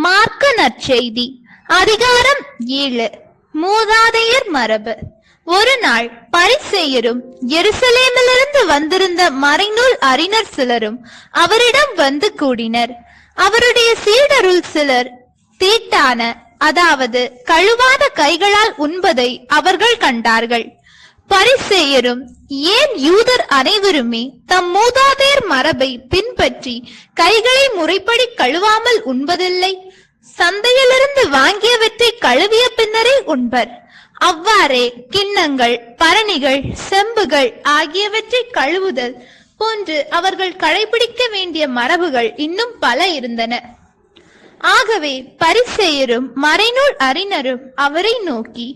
மார்க்க நற்செய்தி அதிகாரம் 7. மூதாதையர் மரபு. ஒரு நாள் பரிசேயரும் எருசலேமிலிருந்து வந்திருந்த மறைநூல் அறிஞர் சிலரும் அவரிடம் வந்து கூடினர். அவருடைய சீடருள் சிலர் தீட்டான, அதாவது கழுவாத கைகளால் உண்பதை அவர்கள் கண்டார்கள். பரிசேயரும் ஏன் யூதர் அனைவருமே தம் மூதாதையர் மரபை பின்பற்றி கைகளை முறைப்படி கழுவாமல் உண்பதில்லை? சந்தையிலிருந்து வாங்கியவற்றை கழுவிய பின்னரே உண்பர். அவ்வாறே கிண்ணங்கள், பரணிகள், செம்புகள் ஆகியவற்றை கழுவுதல் போன்று அவர்கள் கடைபிடிக்க வேண்டிய மரபுகள் இன்னும் பல இருந்தன. ஆகவே பரிசேயரும் மறைநூல் அறிஞரும் அவரை நோக்கி,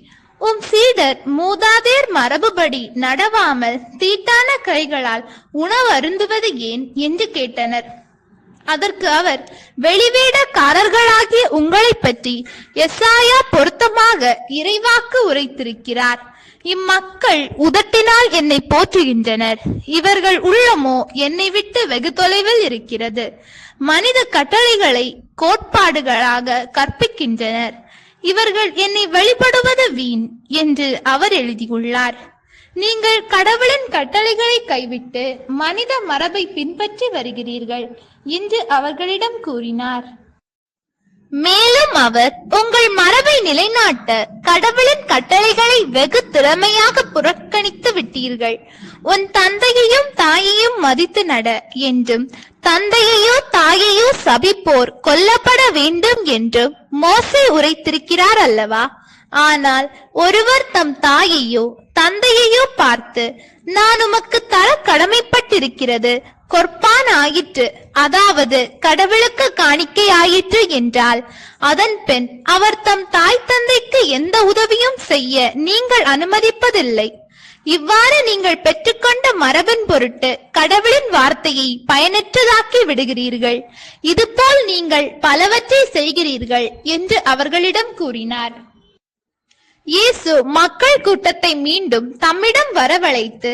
உம் சீடர் மூதாதையர் மரபுபடி நடவாமல் தீட்டான கைகளால் உணவு அருந்துவது ஏன் என்று கேட்டனர். அதற்கு அவர், வெளிவேடக்காரர்களாகிய உங்களை பற்றி எசாயா பொருத்தமாக இறைவாக்கு உரைத்திருக்கிறார். இம்மக்கள் உதட்டினால் என்னை போற்றுகின்றனர், இவர்கள் உள்ளமோ என்னை விட்டு வெகு தொலைவில் இருக்கிறது. மனித கட்டளைகளை கோட்பாடுகளாக கற்பிக்கின்றனர், இவர்கள் என்னை வழிபடுவது வீண் என்று அவர் எழுதியுள்ளார். நீங்கள் கடவுளின் கட்டளைகளை கைவிட்டு மனித மரபை பின்பற்றி வருகிறீர்கள் என்று அவர்களிடம் கூறினார். மேலும் அவர், உங்கள் மரபை நிலைநாட்ட கடவுளின் கட்டளைகளை வெகு திறமையாக புறக்கணித்து விட்டீர்கள். உன் தந்தையையும் தாயையும் மதித்து நட என்றும், தந்தையையோ தாயையோ சபிப்போர் கொல்லப்பட வேண்டும் என்றும் மோசே உரைத்திருக்கிறார் அல்லவா? ஆனால் ஒருவர் தம் தாயையோ தந்தையையோ பார்த்து, நான் உமக்கு தர கடமைப்பட்டிருக்கிறது கொர்பான் ஆயிற்று, அதாவது கடவுளுக்கு காணிக்கை ஆயிற்று என்றால், அதன் பின் அவர் தம் தாய் தந்தைக்கு எந்த உதவியும் செய்ய நீங்கள் அனுமதிப்பதில்லை. இவ்வாறு நீங்கள் பெற்றுக்கொண்ட மரபின் பொருட்டு கடவுளின் வார்த்தையை பயனற்றதாக்கி விடுகிறீர்கள். இதுபோல் நீங்கள் பலவற்றை செய்கிறீர்கள் என்று அவர்களிடம் கூறினார். இயேசு மக்கள் கூட்டத்தை மீண்டும் தம்மிடம் வரவழைத்து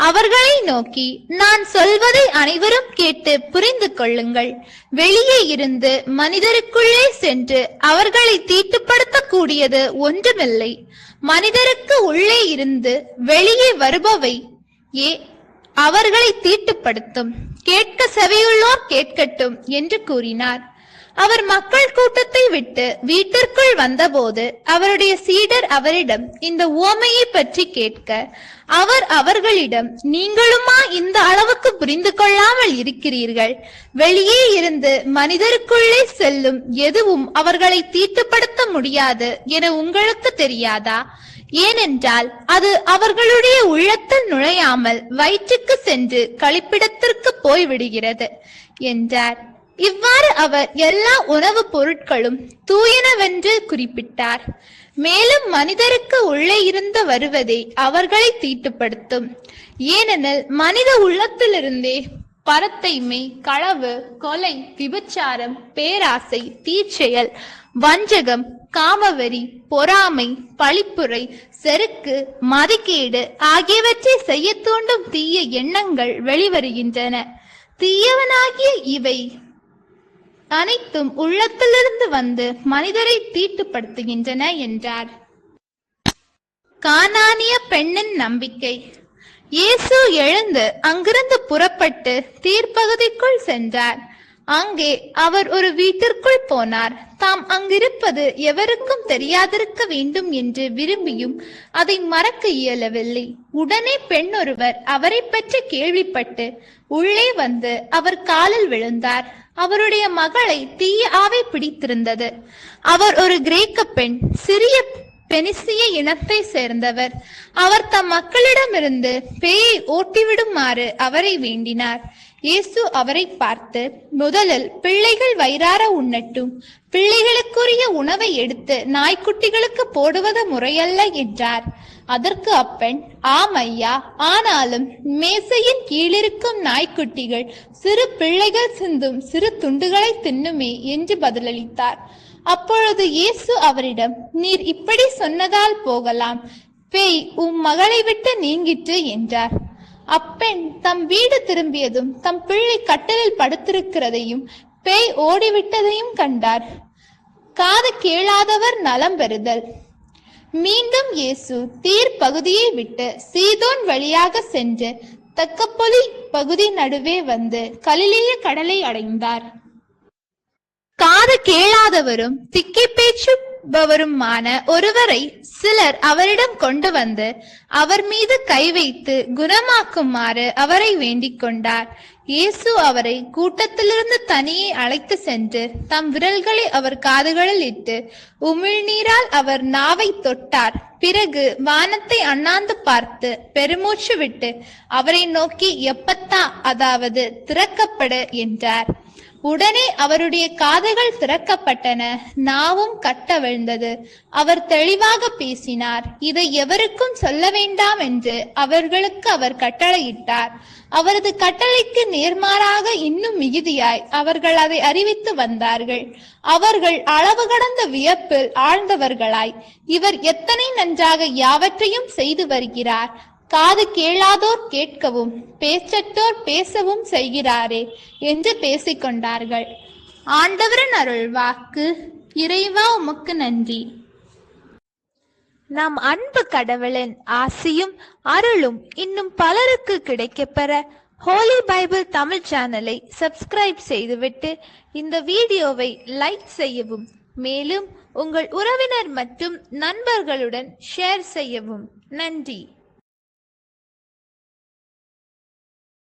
அவர்களை நோக்கி, நான் சொல்வதை அனைவரும் கேட்டு புரிந்து கொள்ளுங்கள். வெளியே இருந்து மனிதருக்குள்ளே சென்று அவர்களை தீட்டுப்படுத்தக்கூடியது ஒன்றுமில்லை. மனிதருக்கு உள்ளே இருந்து வெளியே வருபவை அவர்களை தீட்டுப்படுத்தும். கேட்க செவியுள்ளோர் கேட்கட்டும் என்று கூறினார். அவர் மக்கள் கூட்டத்தை விட்டு வீட்டிற்குள் வந்தபோது அவருடைய சீடர் அவரிடம் இந்த உவமையை பற்றி கேட்க, அவர் அவர்களிடம், நீங்களுமா இந்த அளவுக்கு புரிந்து கொள்ளாமல் இருக்கிறீர்கள்? வெளியே இருந்து மனிதருக்குள்ளே செல்லும் எதுவும் அவர்களை தீட்டுப்படுத்த முடியாது என உங்களுக்கு தெரியாதா? ஏனென்றால் அது அவர்களுடைய உள்ளத்தில் நுழையாமல் வயிற்றுக்கு சென்று கழிப்பிடத்திற்கு போய்விடுகிறது என்றார். இவ்வாறு அவர் எல்லா உணவுப் பொருட்களும் தூயனவென்று குறிப்பிட்டார். மேலும் மனிதருக்கு உள்ளே இருந்து வருவதே அவர்களை தீட்டுப்படுத்தும். ஏனெனில் மனித உள்ளத்திலிருந்தே பரத்தைமை, களவு, கொலை, விபச்சாரம், பேராசை, தீச்செயல், வஞ்சகம், காமவெறி, பொறாமை, பழிப்புரை, செருக்கு, மதிகேடு ஆகியவற்றை செய்ய தூண்டும் தீய எண்ணங்கள் வெளிவருகின்றன. தீயவனாகிய இவை அனைத்தும் உள்ளத்திலிருந்து வந்து மனிதரை தீட்டுப்படுத்துகின்றன என்றார். கானானிய பெண்ணின் நம்பிக்கை. இயேசு எழுந்து அங்கிருந்து புறப்பட்டு தீர்ப்பகுதிக்குள் சென்றார். அங்கே அவர் ஒரு வீட்டிற்குள் போனார். தாம் அங்கிருப்பது எவருக்கும் தெரியாதிருக்க வேண்டும் என்று விரும்பியும் அதை மறக்க இயலவில்லை. உடனே பெண் ஒருவர் அவரை பற்றி கேள்விப்பட்டு உள்ளே வந்து அவர் காலில் விழுந்தார். அவருடைய மகளை தீய ஆவி பிடித்திருந்தது. அவர் ஒரு கிரேக்க பெண், சிறிய பெனிசிய இனத்தை சேர்ந்தவர். அவர் தம் மக்களிடமிருந்து பேயை ஓட்டிவிடுமாறு அவரை வேண்டினார். இயேசு அவரை பார்த்து, முதலில் பிள்ளைகள் வயிறார உண்ணட்டும், பிள்ளைகளுக்குரிய உணவை எடுத்து நாய்க்குட்டிகளுக்கு போடுவது முறையல்ல என்றார். அதற்கு அப்பெண், ஆம் ஐயா, ஆனாலும் மேசையின் கீழிருக்கும் நாய்க்குட்டிகள் சிறு பிள்ளைகள் சிந்தும் சிறு துண்டுகளை தின்னுமே என்று பதிலளித்தார். அப்பொழுது இயேசு அவரிடம், நீர் இப்படி சொன்னதால் போகலாம், பேய் உம் மகளை விட்டு நீங்கிற்று என்றார். அப்பெண் தம் வீடு திரும்பியதும் தம் பிள்ளை கட்டிலில் படுத்திருக்கிறதையும் பேய் ஓடிவிட்டதையும் கண்டார். காது கேளாதவர் நலம் பெறுதல். மீண்டும் இயேசு தீர் பகுதியை விட்டு சீதோன் வழியாக சென்று தெக்கப்பொலி பகுதி நடுவே வந்து கலிலேய கடலை அடைந்தார். காது கேளாதவரும் திக்கி பேச்சுபவருமான ஒருவரை சிலர் அவரிடம் கொண்டு வந்து அவர் மீது கை வைத்து குணமாக்குமாறு அவரை வேண்டிக் கொண்டார். இயேசு அவரை கூட்டத்திலிருந்து தனியே அழைத்து சென்று தம் விரல்களை அவர் காதுகளில் இட்டு உமிழ்நீரால் அவர் நாவை தொட்டார். பிறகு வானத்தை அண்ணாந்து பார்த்து பெருமூச்சு விட்டு அவரை நோக்கி எப்பத்தா, அதாவது திறக்கப்படு என்றார். உடனே அவருடைய காதுகள் திறக்கப்பட்டன, நாவும் கட்டவிழ்ந்தது. அவர் தெளிவாக பேசினார். இதை எவருக்கும் சொல்ல வேண்டாம் என்று அவர்களுக்கு அவர் கட்டளையிட்டார். அவரது கட்டளைக்கு நேர்மாறாக இன்னும் மிகுதியாய் அவர்கள் அதை அறிவித்து வந்தார்கள். அவர்கள் அளவு கடந்த வியப்பில் ஆழ்ந்தவர்களாய், இவர் எத்தனை நன்றாக யாவற்றையும் செய்து வருகிறார், காது கேளாதோர் கேட்கவும் பேச்சற்றோர் பேசவும் செய்கிறாரே என்று பேசிக்கொண்டார்கள். ஆண்டவரின் அருள் வாக்கு. இறைவா உமக்கு நன்றி. நம் அன்பு கடவுளின் ஆசியும் அருளும் இன்னும் பலருக்கு கிடைக்கப்பெற ஹோலி பைபிள் தமிழ் சேனலை சப்ஸ்கிரைப் செய்துவிட்டு இந்த வீடியோவை லைக் செய்யவும், மேலும் உங்கள் உறவினர் மற்றும் நண்பர்களுடன் ஷேர் செய்யவும். நன்றி.